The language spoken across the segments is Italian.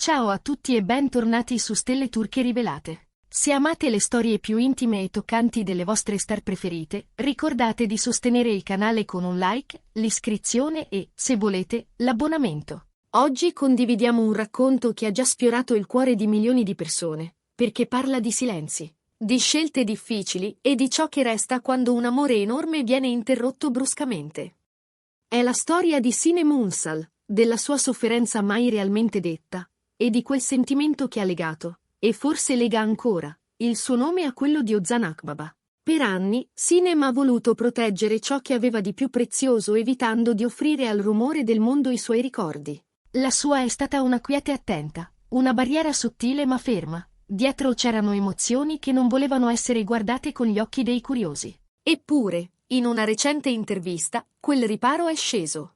Ciao a tutti e bentornati su Stelle Turche Rivelate. Se amate le storie più intime e toccanti delle vostre star preferite, ricordate di sostenere il canale con un like, l'iscrizione e, se volete, l'abbonamento. Oggi condividiamo un racconto che ha già sfiorato il cuore di milioni di persone, perché parla di silenzi, di scelte difficili e di ciò che resta quando un amore enorme viene interrotto bruscamente. È la storia di Sinem Ünsal, della sua sofferenza mai realmente detta, e di quel sentimento che ha legato, e forse lega ancora, il suo nome a quello di Ozan Akbaba. Per anni, Sinem ha voluto proteggere ciò che aveva di più prezioso evitando di offrire al rumore del mondo i suoi ricordi. La sua è stata una quiete attenta, una barriera sottile ma ferma. Dietro c'erano emozioni che non volevano essere guardate con gli occhi dei curiosi. Eppure, in una recente intervista, quel riparo è sceso.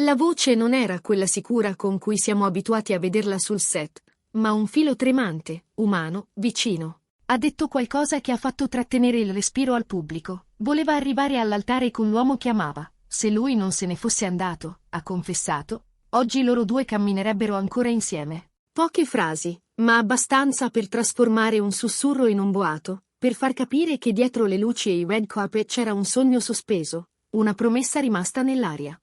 La voce non era quella sicura con cui siamo abituati a vederla sul set, ma un filo tremante, umano, vicino. Ha detto qualcosa che ha fatto trattenere il respiro al pubblico. Voleva arrivare all'altare con l'uomo che amava. Se lui non se ne fosse andato, ha confessato, oggi loro due camminerebbero ancora insieme. Poche frasi, ma abbastanza per trasformare un sussurro in un boato, per far capire che dietro le luci e i red carpet c'era un sogno sospeso, una promessa rimasta nell'aria.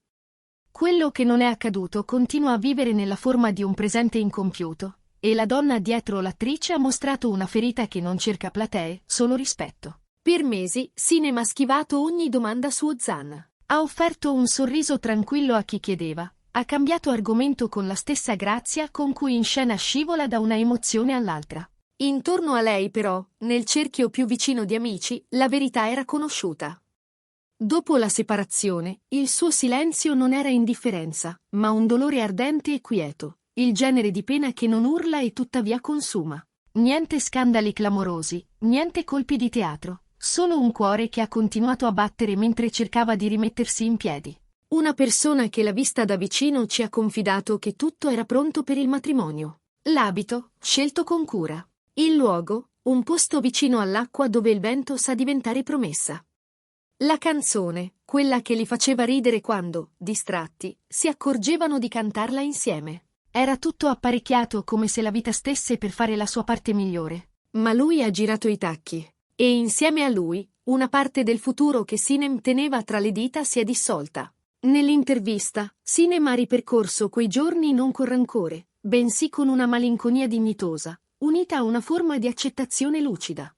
Quello che non è accaduto continua a vivere nella forma di un presente incompiuto, e la donna dietro l'attrice ha mostrato una ferita che non cerca platee, solo rispetto. Per mesi, Sinem ha schivato ogni domanda su Ozan. Ha offerto un sorriso tranquillo a chi chiedeva, ha cambiato argomento con la stessa grazia con cui in scena scivola da una emozione all'altra. Intorno a lei, però, nel cerchio più vicino di amici, la verità era conosciuta. Dopo la separazione, il suo silenzio non era indifferenza, ma un dolore ardente e quieto, il genere di pena che non urla e tuttavia consuma. Niente scandali clamorosi, niente colpi di teatro, solo un cuore che ha continuato a battere mentre cercava di rimettersi in piedi. Una persona che l'ha vista da vicino ci ha confidato che tutto era pronto per il matrimonio. L'abito, scelto con cura. Il luogo, un posto vicino all'acqua dove il vento sa diventare promessa. La canzone, quella che li faceva ridere quando, distratti, si accorgevano di cantarla insieme. Era tutto apparecchiato come se la vita stesse per fare la sua parte migliore. Ma lui ha girato i tacchi. E insieme a lui, una parte del futuro che Sinem teneva tra le dita si è dissolta. Nell'intervista, Sinem ha ripercorso quei giorni non con rancore, bensì con una malinconia dignitosa, unita a una forma di accettazione lucida.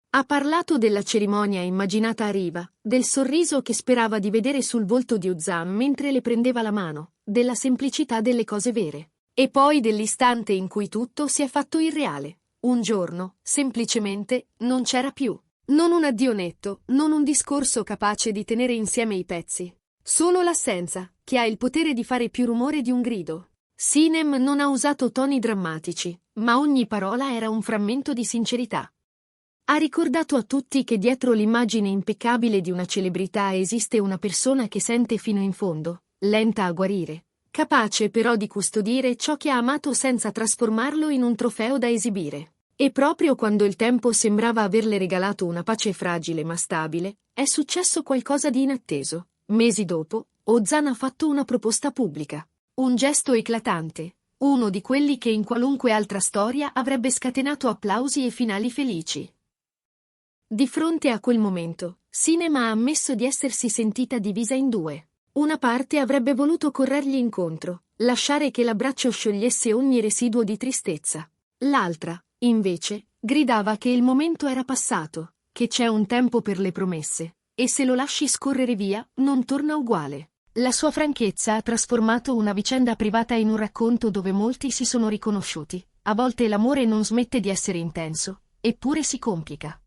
Ha parlato della cerimonia immaginata a riva, del sorriso che sperava di vedere sul volto di Ozan mentre le prendeva la mano, della semplicità delle cose vere. E poi dell'istante in cui tutto si è fatto irreale. Un giorno, semplicemente, non c'era più. Non un addio netto, non un discorso capace di tenere insieme i pezzi. Solo l'assenza, che ha il potere di fare più rumore di un grido. Sinem non ha usato toni drammatici, ma ogni parola era un frammento di sincerità. Ha ricordato a tutti che dietro l'immagine impeccabile di una celebrità esiste una persona che sente fino in fondo, lenta a guarire, capace però di custodire ciò che ha amato senza trasformarlo in un trofeo da esibire. E proprio quando il tempo sembrava averle regalato una pace fragile ma stabile, è successo qualcosa di inatteso. Mesi dopo, Ozan ha fatto una proposta pubblica. Un gesto eclatante, uno di quelli che in qualunque altra storia avrebbe scatenato applausi e finali felici. Di fronte a quel momento, Sinem ha ammesso di essersi sentita divisa in due. Una parte avrebbe voluto corrergli incontro, lasciare che l'abbraccio sciogliesse ogni residuo di tristezza. L'altra, invece, gridava che il momento era passato, che c'è un tempo per le promesse, e se lo lasci scorrere via, non torna uguale. La sua franchezza ha trasformato una vicenda privata in un racconto dove molti si sono riconosciuti. A volte l'amore non smette di essere intenso, eppure si complica.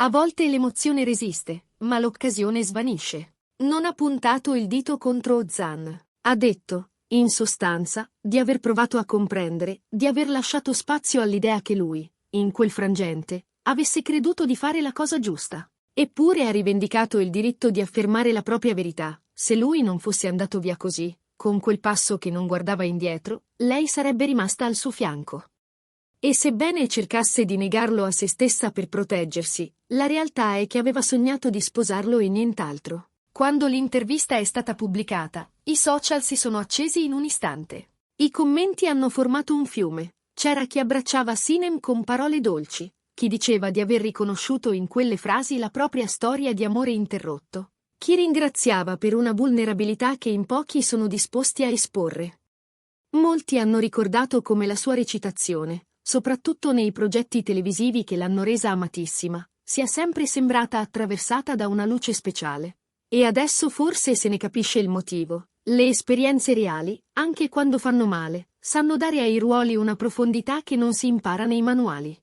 A volte l'emozione resiste, ma l'occasione svanisce. Non ha puntato il dito contro Ozan. Ha detto, in sostanza, di aver provato a comprendere, di aver lasciato spazio all'idea che lui, in quel frangente, avesse creduto di fare la cosa giusta. Eppure ha rivendicato il diritto di affermare la propria verità. Se lui non fosse andato via così, con quel passo che non guardava indietro, lei sarebbe rimasta al suo fianco. E sebbene cercasse di negarlo a se stessa per proteggersi, la realtà è che aveva sognato di sposarlo e nient'altro. Quando l'intervista è stata pubblicata, i social si sono accesi in un istante. I commenti hanno formato un fiume. C'era chi abbracciava Sinem con parole dolci, chi diceva di aver riconosciuto in quelle frasi la propria storia di amore interrotto, chi ringraziava per una vulnerabilità che in pochi sono disposti a esporre. Molti hanno ricordato come la sua recitazione, soprattutto nei progetti televisivi che l'hanno resa amatissima, sia sempre sembrata attraversata da una luce speciale. E adesso forse se ne capisce il motivo. Le esperienze reali, anche quando fanno male, sanno dare ai ruoli una profondità che non si impara nei manuali.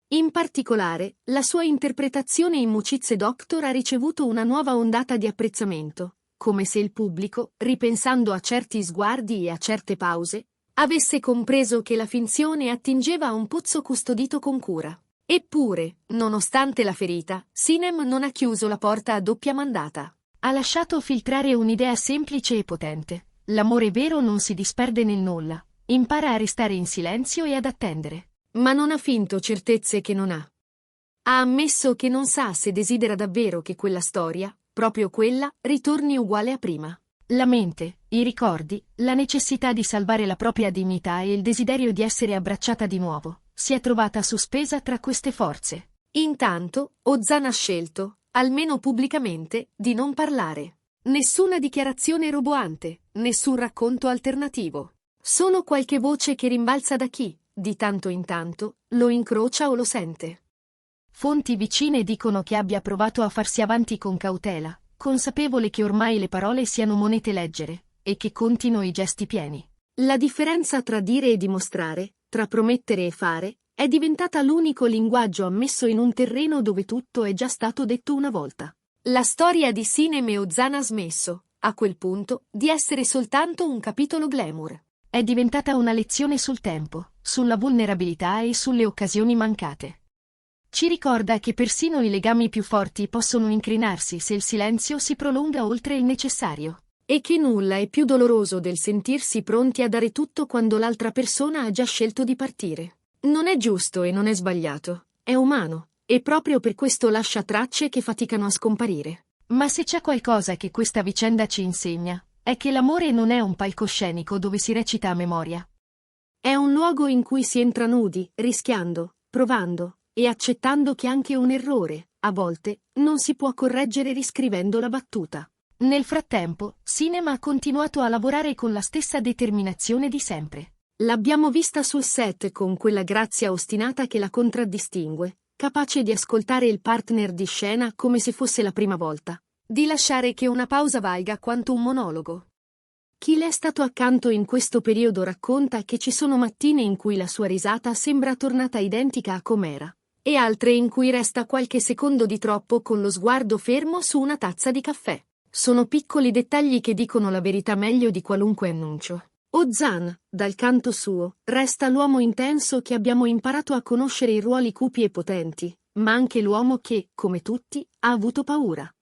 In particolare, la sua interpretazione in Mucizze Doctor ha ricevuto una nuova ondata di apprezzamento, come se il pubblico, ripensando a certi sguardi e a certe pause, avesse compreso che la finzione attingeva a un pozzo custodito con cura. Eppure, nonostante la ferita, Sinem non ha chiuso la porta a doppia mandata. Ha lasciato filtrare un'idea semplice e potente. L'amore vero non si disperde nel nulla. Impara a restare in silenzio e ad attendere. Ma non ha finto certezze che non ha. Ha ammesso che non sa se desidera davvero che quella storia, proprio quella, ritorni uguale a prima. La mente, i ricordi, la necessità di salvare la propria dignità e il desiderio di essere abbracciata di nuovo, si è trovata sospesa tra queste forze. Intanto, Ozan ha scelto, almeno pubblicamente, di non parlare. Nessuna dichiarazione roboante, nessun racconto alternativo. Solo qualche voce che rimbalza da chi, di tanto in tanto, lo incrocia o lo sente. Fonti vicine dicono che abbia provato a farsi avanti con cautela, consapevole che ormai le parole siano monete leggere, e che contino i gesti pieni. La differenza tra dire e dimostrare, tra promettere e fare, è diventata l'unico linguaggio ammesso in un terreno dove tutto è già stato detto una volta. La storia di Sinem e Ozan ha smesso, a quel punto, di essere soltanto un capitolo glamour. È diventata una lezione sul tempo, sulla vulnerabilità e sulle occasioni mancate. Ci ricorda che persino i legami più forti possono incrinarsi se il silenzio si prolunga oltre il necessario. E che nulla è più doloroso del sentirsi pronti a dare tutto quando l'altra persona ha già scelto di partire. Non è giusto e non è sbagliato, è umano, e proprio per questo lascia tracce che faticano a scomparire. Ma se c'è qualcosa che questa vicenda ci insegna, è che l'amore non è un palcoscenico dove si recita a memoria. È un luogo in cui si entra nudi, rischiando, provando, e accettando che anche un errore, a volte, non si può correggere riscrivendo la battuta. Nel frattempo, Sinem ha continuato a lavorare con la stessa determinazione di sempre. L'abbiamo vista sul set con quella grazia ostinata che la contraddistingue, capace di ascoltare il partner di scena come se fosse la prima volta, di lasciare che una pausa valga quanto un monologo. Chi le è stato accanto in questo periodo racconta che ci sono mattine in cui la sua risata sembra tornata identica a com'era, e altre in cui resta qualche secondo di troppo con lo sguardo fermo su una tazza di caffè. Sono piccoli dettagli che dicono la verità meglio di qualunque annuncio. Ozan, dal canto suo, resta l'uomo intenso che abbiamo imparato a conoscere i ruoli cupi e potenti, ma anche l'uomo che, come tutti, ha avuto paura.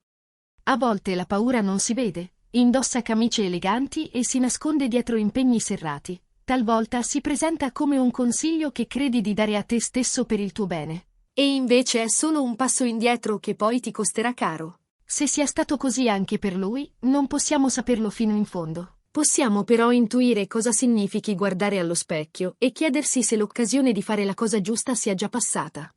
A volte la paura non si vede, indossa camicie eleganti e si nasconde dietro impegni serrati, talvolta si presenta come un consiglio che credi di dare a te stesso per il tuo bene. E invece è solo un passo indietro che poi ti costerà caro. Se sia stato così anche per lui, non possiamo saperlo fino in fondo. Possiamo però intuire cosa significhi guardare allo specchio e chiedersi se l'occasione di fare la cosa giusta sia già passata.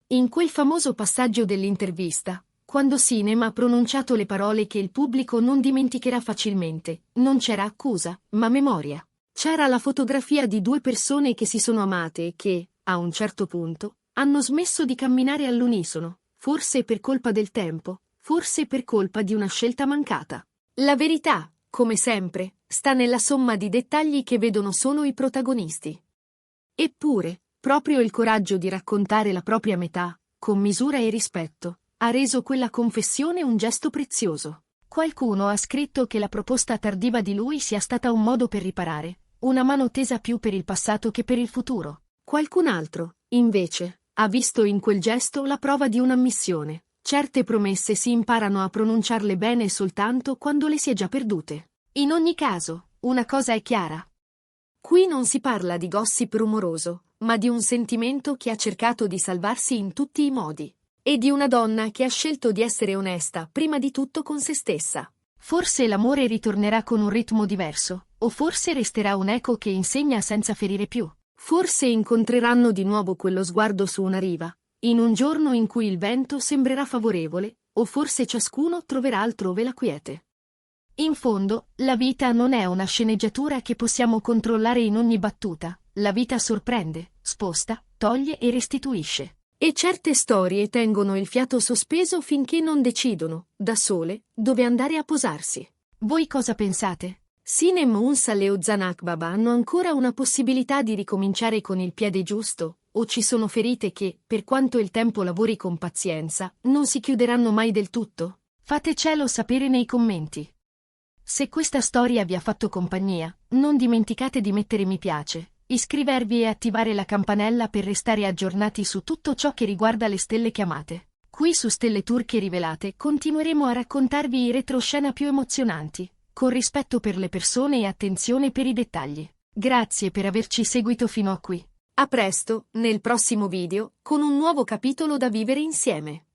In quel famoso passaggio dell'intervista, quando Sinem ha pronunciato le parole che il pubblico non dimenticherà facilmente, non c'era accusa, ma memoria. C'era la fotografia di due persone che si sono amate e che, a un certo punto, hanno smesso di camminare all'unisono, forse per colpa del tempo, forse per colpa di una scelta mancata. La verità, come sempre, sta nella somma di dettagli che vedono solo i protagonisti. Eppure, proprio il coraggio di raccontare la propria metà, con misura e rispetto, ha reso quella confessione un gesto prezioso. Qualcuno ha scritto che la proposta tardiva di lui sia stata un modo per riparare, una mano tesa più per il passato che per il futuro. Qualcun altro, invece, ha visto in quel gesto la prova di un'ammissione. Certe promesse si imparano a pronunciarle bene soltanto quando le si è già perdute. In ogni caso, una cosa è chiara. Qui non si parla di gossip rumoroso, ma di un sentimento che ha cercato di salvarsi in tutti i modi. E di una donna che ha scelto di essere onesta prima di tutto con se stessa. Forse l'amore ritornerà con un ritmo diverso, o forse resterà un eco che insegna senza ferire più. Forse incontreranno di nuovo quello sguardo su una riva, in un giorno in cui il vento sembrerà favorevole, o forse ciascuno troverà altrove la quiete. In fondo, la vita non è una sceneggiatura che possiamo controllare in ogni battuta. La vita sorprende, sposta, toglie e restituisce. E certe storie tengono il fiato sospeso finché non decidono, da sole, dove andare a posarsi. Voi cosa pensate? Sinem Unsa e Ozan Akbab hanno ancora una possibilità di ricominciare con il piede giusto, o ci sono ferite che, per quanto il tempo lavori con pazienza, non si chiuderanno mai del tutto? Fatecelo sapere nei commenti. Se questa storia vi ha fatto compagnia, non dimenticate di mettere mi piace, iscrivervi e attivare la campanella per restare aggiornati su tutto ciò che riguarda le stelle chiamate. Qui su Stelle Turche Rivelate continueremo a raccontarvi i retroscena più emozionanti, con rispetto per le persone e attenzione per i dettagli. Grazie per averci seguito fino a qui. A presto, nel prossimo video, con un nuovo capitolo da vivere insieme.